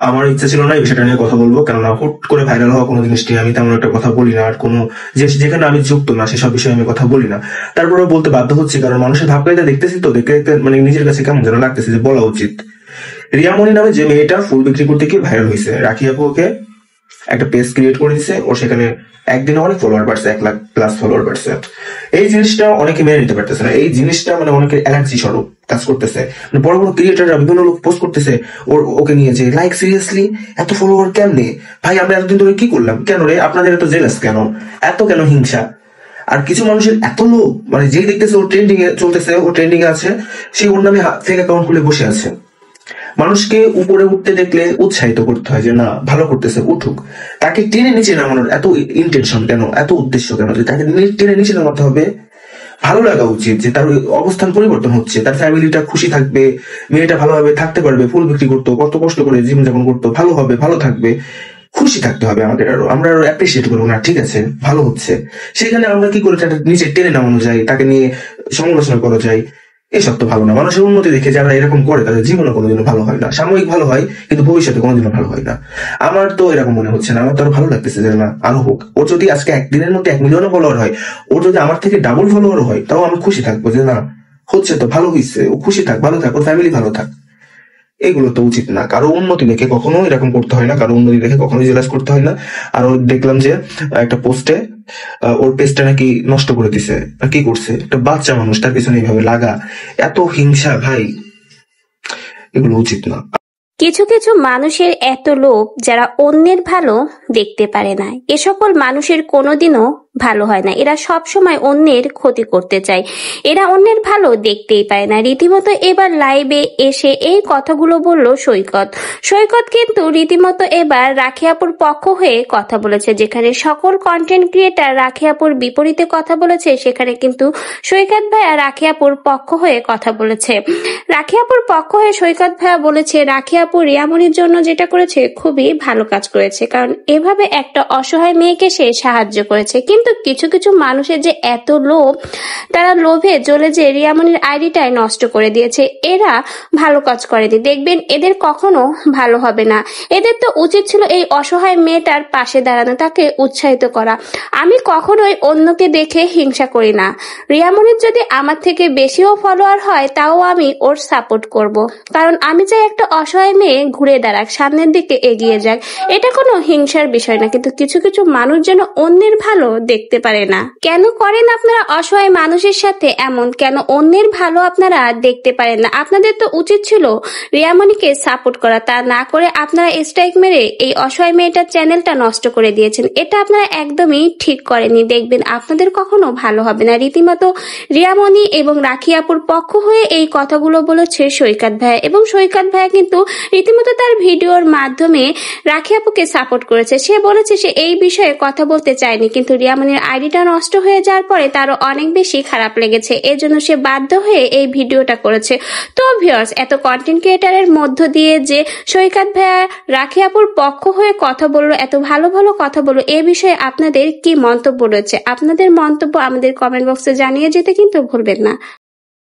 আমার ইচ্ছা ছিল না এই বিষয়টা নিয়ে কথা বলবো, কেননা হুট করে ভাইরাল হওয়া কোনো জিনিস নিয়ে আমি তেমন একটা কথা বলি না, আর কোনো যেখানে আমি যুক্ত না সেসব বিষয়ে আমি কথা বলি না। তারপরেও বলতে বাধ্য হচ্ছি, কারণ মানুষের ভাবকারিতা দেখতেছি তো, দেখতে দেখতে মানে নিজের কাছে কেমন যেন লাগতেছে যে বলা উচিত। রিয়ামণি নামে যে মেয়েটা ফুল বিক্রি করতে গিয়ে ভাইরাল হয়েছে, রাখি আপু ওকে একটা পেজ ক্রিয়েট করে দিছে, ওর সেখানে একদিনে অনেক ফলোয়ার বাড়ছে, 1 লাখ+ ফলোয়ার বাড়ছে। এই জিনিসটা অনেকে মেনে নিতে পারতেছে না, এই জিনিসটা মানে অনেকে অ্যালার্জি স্বরূপ কাজ করতেছে। মানে বড় বড় ক্রিয়েটাররা বিভিন্ন লোক পোস্ট করতেছে ওকে নিয়ে, যে লাইক সিরিয়াসলি এত ফলোয়ার কেমনে ভাই, আমরা এতদিন ধরে কি করলাম, কেন রে আপনাদের এত জেলাস কেন, এত কেন হিংসা? আর কিছু মানুষের এত লোভ, মানে যেই দেখতেছে ও ট্রেন্ডিং এ চলতেছে, ও ট্রেন্ডিং এ আছে, সে ওর নামে ফেক অ্যাকাউন্ট খুলে বসে আছে। মানুষকে উপরে উঠতে দেখলে উৎসাহিত করতে হয় যে না ভালো করতেছে, উঠুক। তাকে টেনে নিচে নামানোর এত ইন্টেনশন কেন, এত উদ্দেশ্য কেন যে তাকে টেনে নিচে নামাতে হবে? ভালো লাগা উচিত যে তার অবস্থান পরিবর্তন হচ্ছে, তার ফ্যামিলিটা খুশি থাকবে, মেয়েটা ভালোভাবে থাকতে পারবে, ফুল বিক্রি করতো, কত কষ্ট করে জীবনযাপন করতো, ভালো হবে, ভালো থাকবে, খুশি থাকতে হবে আমাদের। আরো আমরা আরো অ্যাপ্রিসিয়েট করবো না, ঠিক আছে ভালো হচ্ছে, সেখানে আমরা কি করে তাকে নিচে টেনে নামানো যায়, তাকে নিয়ে সমালোচনা করা যায়, এসব তো ভালো না। মানুষের উন্নতি দেখে যারা এরকম করে তাদের জীবনে কোনোদিনও ভালো হয় না, সাময়িক ভালো হয় কিন্তু ভবিষ্যতে কোনোদিনও ভালো হয় না। আমার তো এরকম মনে হচ্ছে না, আমার তো আরো ভালো লাগতেছে যে না আরো হোক। ওর যদি আজকে একদিনের মধ্যে 1 মিলিয়নও ফলোয়ার হয়, ওর যদি আমার থেকে ডাবল ফলোয়ার হয়, তাও আমি খুশি থাকবো যে না হচ্ছে তো, ভালো হয়েছে, ও খুশি থাক, ভালো থাক, ওর ফ্যামিলি ভালো থাক। এগুলো তো উচিত না, কারো উন্নতি দেখে কখনো এরকম করতে হয় না, কারো উন্নতি দেখে কখনোই জেলাস করতে হয় না। আর ও দেখলাম যে একটা পোস্টে ওর পেজটা নাকি নষ্ট করে দিছে, আর কি করছে, একটা বাচ্চা মানুষ, তার পিছনে এইভাবে লাগা, এত হিংসা ভাই, এগুলো উচিত না। কিছু কিছু মানুষের এত লোভ যারা অন্যের ভালো দেখতে পারে না, এ সকল মানুষের কোনোদিনও ভালো হয় না। এরা সব সময় অন্যের ক্ষতি করতে চায়, এরা অন্যের ভালো দেখতেই পায় না। রীতিমতো এবার লাইভে এসে এই কথাগুলো বলল সৈকত। সৈকত কিন্তু রীতিমতো এবার রাখি আপুর পক্ষ হয়ে কথা বলেছে। যেখানে সকল কন্টেন্ট ক্রিয়েটার রাখি আপুর বিপরীতে কথা বলেছে, সেখানে কিন্তু সৈকত ভাইয়া রাখি আপুর পক্ষ হয়ে কথা বলেছে। রাখি আপুর পক্ষ হয়ে সৈকত ভাইয়া বলেছে রাখি আপু রিয়ামনির জন্য যেটা করেছে খুবই ভালো কাজ করেছে, কারণ এভাবে একটা অসহায় মেয়েকে সে সাহায্য করেছে। কিন্তু কিছু কিছু মানুষের যে এত লোভ, তারা লোভে জ্বলে যে রিয়ামনির আইডিটাই নষ্ট করে দিয়েছে। এরা ভালো কাজ করেনি, দেখবেন এদের কখনো ভালো হবে না। এদের তো উচিত ছিল এই অসহায় মেয়েটার পাশে দাঁড়ানো, তাকে উৎসাহিত করা। আমি কখনোই অন্যকে দেখে হিংসা করি না। রিয়ামনির যদি আমার থেকে বেশিও ফলোয়ার হয়, তাও আমি ওর সাপোর্ট করব, কারণ আমি চাই একটা অসহায় মেয়ে ঘুরে দাঁড়াক, সামনের দিকে এগিয়ে যাক। এটা কোনো হিংসার বিষয় না, কিন্তু কিছু কিছু মানুষ যেন অন্যের ভালো দেখতে পারে না। কেন করেন আপনারা অসহায় মানুষের সাথে এমন? কেন অন্যের ভালো আপনারা দেখতে পারেন না? আপনাদের তো উচিত ছিল রিয়ামনিকে সাপোর্ট করা, তা না করে আপনারা স্ট্রাইক মেরে এই অসহায় মেয়েটার চ্যানেলটা নষ্ট করে দিয়েছেন। এটা আপনারা একদমই ঠিক করেননি, দেখবেন আপনাদের কখনো ভালো হবে না। রীতিমতো রিয়ামনি এবং রাখি আপুর পক্ষ হয়ে এই কথাগুলো বলেছে সৈকত ভাইয়া, এবং সৈকত ভাইয়া কিন্তু রীতিমতো তার ভিডিওর মাধ্যমে রাখি আপুকে সাপোর্ট করেছে। সে বলেছে সে এই বিষয়ে কথা বলতে চায়নি, কিন্তু রিয়ামনির আইডিটা নষ্ট হয়ে যাওয়ার পরে তারও অনেক বেশি খারাপ লেগেছে, এর জন্য সে বাধ্য হয়ে এই ভিডিওটা করেছে। তো ভিউয়ার্স, এত কন্টেন্ট ক্রিয়েটারের মধ্য দিয়ে যে সৈকত ভাইয়া রাখি আপুর পক্ষ হয়ে কথা বললো, এত ভালো ভালো কথা বললো, এ বিষয়ে আপনাদের কি মন্তব্য রয়েছে? আপনাদের মন্তব্য আমাদের কমেন্ট বক্সে জানিয়ে যেতে কিন্তু ভুলবেন না।